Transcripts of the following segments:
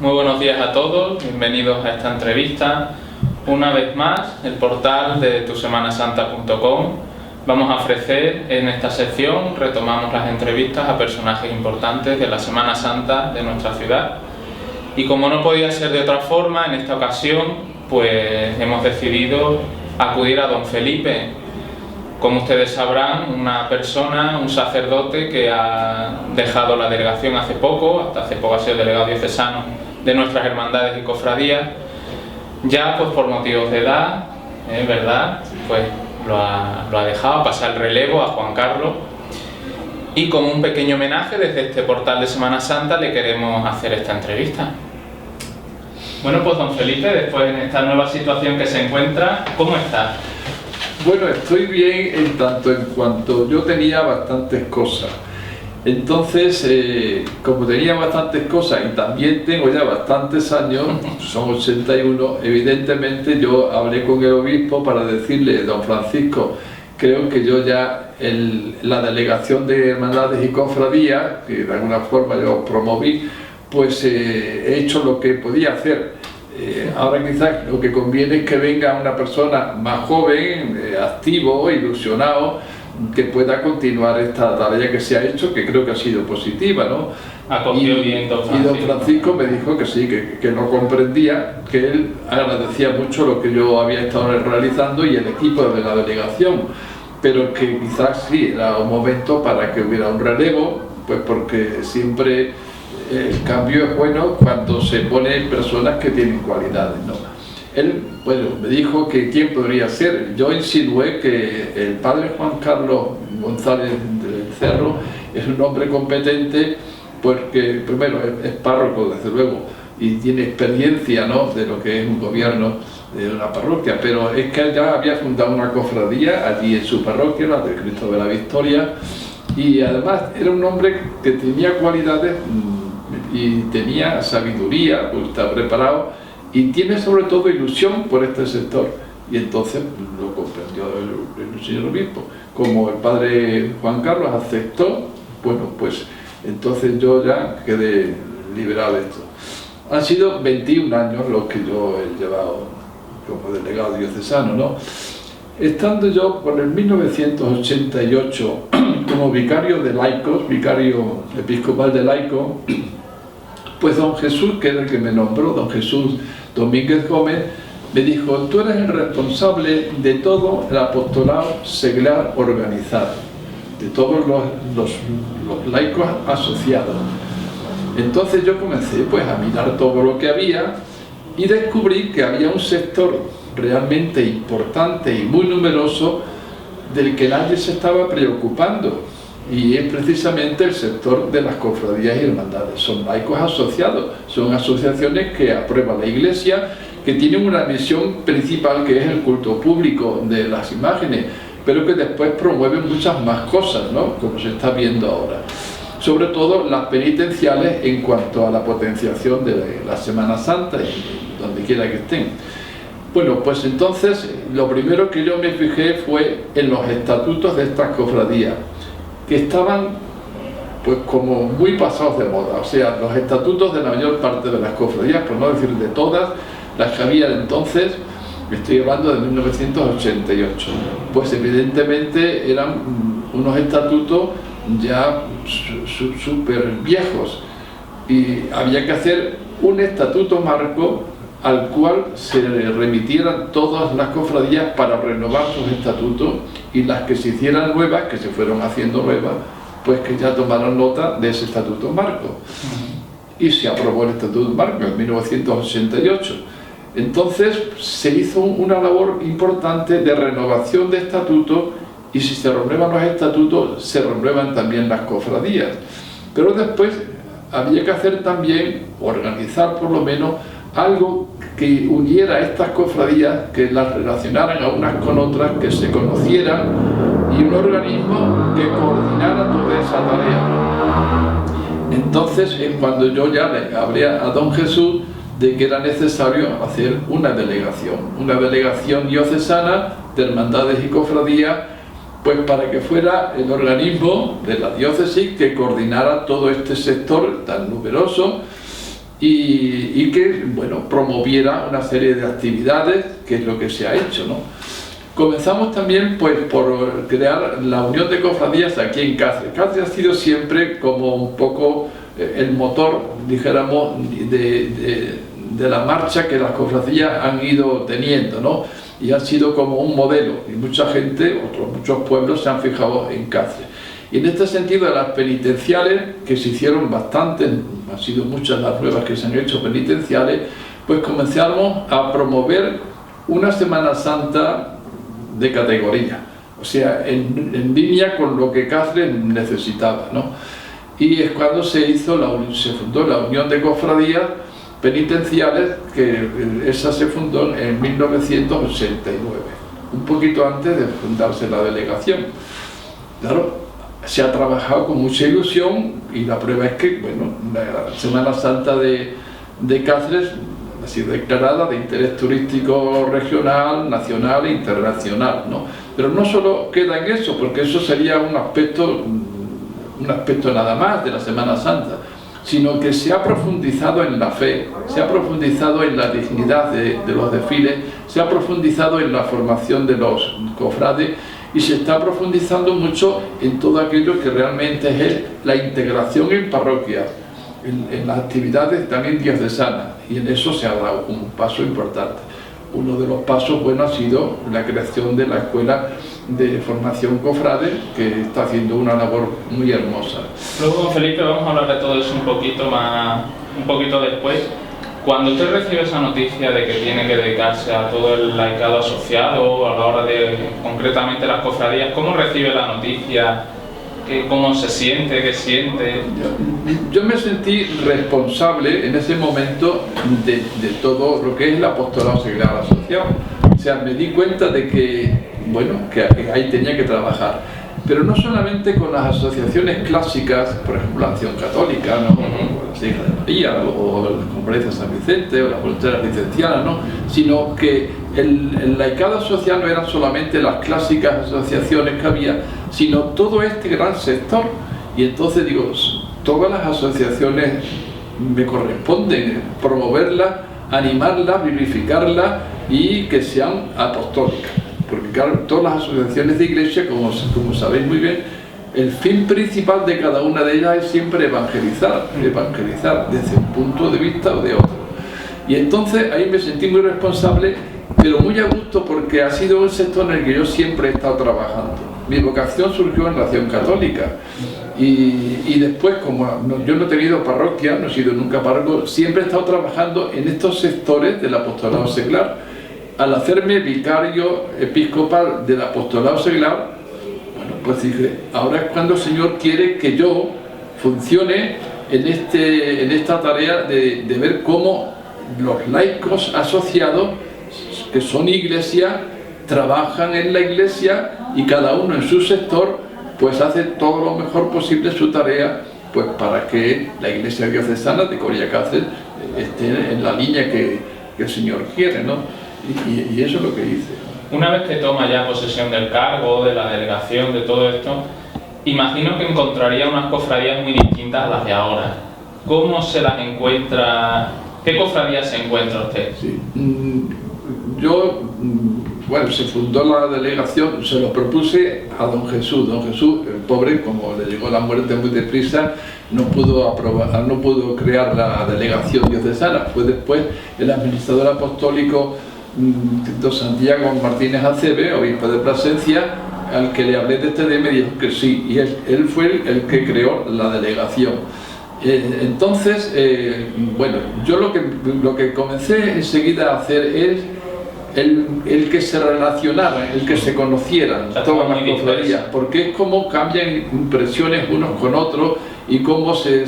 muy buenos días a todos, bienvenidos a esta entrevista. Una vez más, el portal de tusemanasanta.com. Vamos a ofrecer en esta sección, retomamos las entrevistas a personajes importantes de la Semana Santa de nuestra ciudad. Y como no podía ser de otra forma, en esta ocasión, pues hemos decidido acudir a don Felipe. Como ustedes sabrán, una persona, un sacerdote que ha dejado la delegación hace poco, hasta hace poco ha sido delegado diocesano de nuestras hermandades y cofradías, ya pues por motivos de edad, ¿verdad? Pues lo ha dejado, a pasar el relevo a Juan Carlos. Y como un pequeño homenaje desde este portal de Semana Santa le queremos hacer esta entrevista. Bueno, pues don Felipe, después en esta nueva situación que se encuentra, ¿cómo está? Bueno, estoy bien en tanto en cuanto yo tenía bastantes cosas. Entonces, como tenía bastantes cosas y también tengo ya bastantes años, son 81, evidentemente yo hablé con el obispo para decirle, don Francisco, creo que yo ya la delegación de hermandades y cofradías, que de alguna forma yo promoví, pues he hecho lo que podía hacer. Ahora quizás lo que conviene es que venga una persona más joven, activo, ilusionado, que pueda continuar esta tarea que se ha hecho, que creo que ha sido positiva, ¿no? Acogió bien don Francisco. Y don Francisco me dijo que sí, que no comprendía, que él agradecía mucho lo que yo había estado realizando y el equipo de la delegación, pero que quizás sí era un momento para que hubiera un relevo, pues porque siempre el cambio es bueno cuando se ponen personas que tienen cualidades, ¿no? Él, bueno, me dijo que quién podría ser. Yo insinué que el padre Juan Carlos González del Cerro es un hombre competente porque, primero, es párroco, desde luego, y tiene experiencia, ¿no?, de lo que es un gobierno de una parroquia, pero es que él ya había fundado una cofradía allí en su parroquia, la de Cristo de la Victoria, y además era un hombre que tenía cualidades y tenía sabiduría, pues está preparado y tiene sobre todo ilusión por este sector, y entonces lo comprendió el señor obispo. Como el padre Juan Carlos aceptó, bueno, pues entonces yo ya quedé liberado de esto. Han sido 21 años los que yo he llevado como delegado diocesano, ¿no? Estando yo por el 1988 como vicario de laicos, vicario episcopal de laicos, pues don Jesús, que era el que me nombró, don Jesús Domínguez Gómez, me dijo: tú eres el responsable de todo el apostolado seglar organizado, de todos los laicos asociados. Entonces yo comencé pues a mirar todo lo que había y descubrí que había un sector realmente importante y muy numeroso del que nadie se estaba preocupando, y es precisamente el sector de las cofradías y hermandades. Son laicos asociados, son asociaciones que aprueba la Iglesia, que tienen una misión principal que es el culto público de las imágenes, pero que después promueven muchas más cosas, ¿no?, como se está viendo ahora. Sobre todo las penitenciales en cuanto a la potenciación de la Semana Santa y donde quiera que estén. Bueno, pues entonces lo primero que yo me fijé fue en los estatutos de estas cofradías, que estaban pues como muy pasados de moda. O sea, los estatutos de la mayor parte de las cofradías, por no decir de todas, las que había entonces, me estoy hablando de 1988, pues evidentemente eran unos estatutos ya súper viejos, y había que hacer un estatuto marco al cual se remitieran todas las cofradías para renovar sus estatutos, y las que se hicieran nuevas, que se fueron haciendo nuevas, pues que ya tomaron nota de ese estatuto marco. Y se aprobó el estatuto marco en 1988. Entonces se hizo una labor importante de renovación de estatutos, y si se renuevan los estatutos, se renuevan también las cofradías. Pero después había que hacer también, organizar por lo menos, algo que uniera a estas cofradías, que las relacionaran a unas con otras, que se conocieran, y un organismo que coordinara toda esa tarea. Entonces es cuando yo ya le hablé a don Jesús de que era necesario hacer una delegación diocesana de hermandades y cofradías, pues para que fuera el organismo de la diócesis que coordinara todo este sector tan numeroso y que, bueno, promoviera una serie de actividades, que es lo que se ha hecho, ¿no? Comenzamos también pues por crear la Unión de Cofradías aquí en Cáceres. Cáceres ha sido siempre como un poco el motor, dijéramos, de la marcha que las cofradías han ido teniendo, ¿no? Y ha sido como un modelo, y mucha gente, muchos pueblos se han fijado en Cáceres. Y en este sentido, las penitenciales, que se hicieron bastante, han sido muchas las nuevas que se han hecho penitenciales, pues comenzamos a promover una Semana Santa de categoría, o sea, en línea con lo que Cáceres necesitaba, ¿no? Y es cuando se fundó la Unión de Cofradías Penitenciales, que esa se fundó en 1989, un poquito antes de fundarse la delegación. Claro, se ha trabajado con mucha ilusión y la prueba es que, bueno, la Semana Santa de Cáceres ha sido declarada de interés turístico regional, nacional e internacional, ¿no? Pero no solo queda en eso, porque eso sería un aspecto nada más de la Semana Santa, sino que se ha profundizado en la fe, se ha profundizado en la dignidad de los desfiles, se ha profundizado en la formación de los cofrades y se está profundizando mucho en todo aquello que realmente es la integración en parroquias, en las actividades también diocesanas, y en eso se ha dado un paso importante. Uno de los pasos buenos ha sido la creación de la Escuela de Formación Cofrade, que está haciendo una labor muy hermosa. Luego, con Felipe, vamos a hablar de todo eso un poquito después. Cuando usted recibe esa noticia de que tiene que dedicarse a todo el laicado asociado, a la hora de concretamente las cofradías, ¿cómo recibe la noticia? ¿Cómo se siente? ¿Qué siente? Yo me sentí responsable en ese momento de todo lo que es el apostolado seglar asociado. O sea, me di cuenta de que, bueno, que ahí tenía que trabajar. Pero no solamente con las asociaciones clásicas, por ejemplo la Acción Católica, ¿no? O las Hijas de María, o la Conferencia de San Vicente, o las Voluntarias Licencianas, ¿no? Sino que el laicado asociado no eran solamente las clásicas asociaciones que había, sino todo este gran sector. Y entonces digo, todas las asociaciones me corresponden promoverlas, animarlas, vivificarlas y que sean apostólicas. Porque claro, todas las asociaciones de iglesia, como sabéis muy bien, el fin principal de cada una de ellas es siempre evangelizar desde un punto de vista o de otro. Y entonces ahí me sentí muy responsable, pero muy a gusto, porque ha sido un sector en el que yo siempre he estado trabajando. Mi vocación surgió en la Acción Católica y después, como yo no he tenido parroquia, no he sido nunca párroco, siempre he estado trabajando en estos sectores del apostolado seglar. Al hacerme vicario episcopal del apostolado seglar, bueno, pues dije, ahora es cuando el Señor quiere que yo funcione en esta tarea de ver cómo los laicos asociados, que son iglesia, trabajan en la iglesia y cada uno en su sector, pues hace todo lo mejor posible su tarea, pues para que la iglesia diocesana de Coria Cáceres esté en la línea que el Señor quiere, ¿no? Y eso es lo que hice. Una vez que toma ya posesión del cargo, de la delegación, de todo esto, imagino que encontraría unas cofradías muy distintas a las de ahora. ¿Cómo se las encuentra? ¿Qué cofradías se encuentra usted? Sí. Bueno, se fundó la delegación, se lo propuse a don Jesús. Don Jesús, el pobre, como le llegó la muerte muy deprisa, no pudo crear la delegación diocesana. Fue después el administrador apostólico don Santiago Martínez Acebe, obispo de Plasencia, al que le hablé de este tema, y me dijo que sí, y él fue el que creó la delegación. Entonces, bueno, yo lo que comencé enseguida a hacer es el que se relacionaran, el que se conocieran todas las cofradías, porque es como cambian impresiones unos con otros y cómo se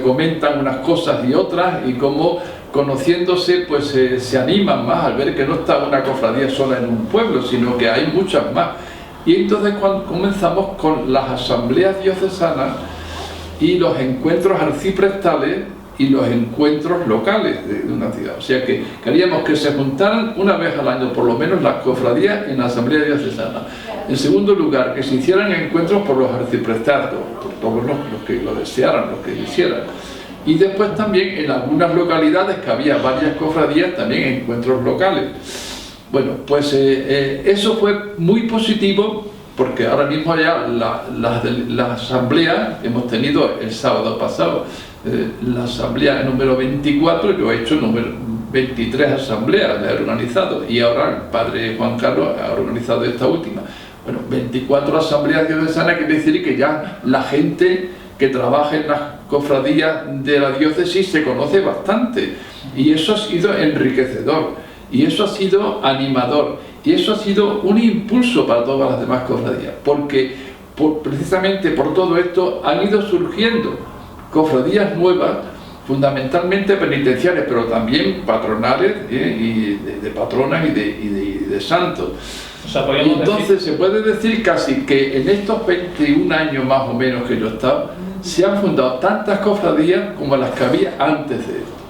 comentan unas cosas y otras, y cómo conociéndose pues se animan más al ver que no está una cofradía sola en un pueblo, sino que hay muchas más. Y entonces cuando comenzamos con las asambleas diocesanas y los encuentros arciprestales y los encuentros locales de una ciudad. O sea que queríamos que se juntaran una vez al año, por lo menos las cofradías en la asamblea diocesana. En segundo lugar, que se hicieran encuentros por los arciprestados, por todos los que lo desearan, los que quisieran. Y después también en algunas localidades que había varias cofradías, también encuentros locales. Bueno, pues eso fue muy positivo, porque ahora mismo ya la asamblea, hemos tenido el sábado pasado, la asamblea número 24, yo he hecho número 23 asambleas, la he organizado, y ahora el padre Juan Carlos ha organizado esta última. Bueno, 24 asambleas diocesanas quiere decir que ya la gente que trabaja en las cofradías de la diócesis se conoce bastante, y eso ha sido enriquecedor, y eso ha sido animador, y eso ha sido un impulso para todas las demás cofradías, porque precisamente por todo esto han ido surgiendo cofradías nuevas, fundamentalmente penitenciales, pero también patronales, y de patronas y de santos. O sea, y entonces se puede decir casi que en estos 21 años más o menos que yo he estado, se han fundado tantas cofradías como las que había antes de esto.